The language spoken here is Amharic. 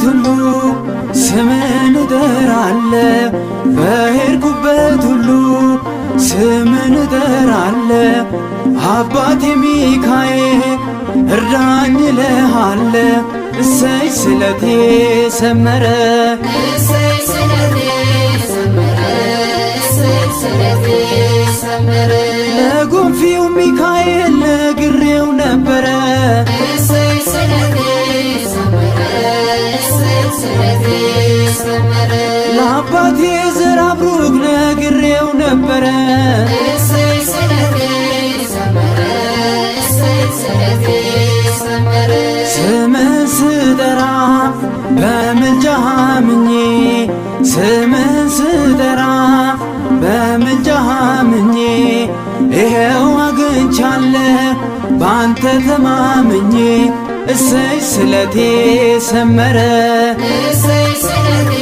ሁሉ ስምን እጠራለሁ በሄድኩበት ሁሉ ስምን እጠራለሁ አባቴ ሚካኤል እርዳኝ እልሃለሁ እሰይ ስለቴ ሰመረ እሰይ ስለቴ ሰመረ እሰይ ስለቴ ሰመረ ለጉንፊው ሚካኤል ነግሬው ነበረ እሰይ ስለቴ ሰመረ እሰይ ስለቴ ሰመረ ለአባቴ ዘራብሩክ ነግሬው ነበረ እሰይ ስለቴ ሰመረ እሰይ ስለቴ ሰመረ ስምን ስጠራ በምልጃህ አምኜ ስምን ስጠራ በምልጃህ አምኜ ይሄው አግኝቻለሁ ባንተ ተማምኜ እሰይ ስለቴ ሰመረ እሰይ ስለቴ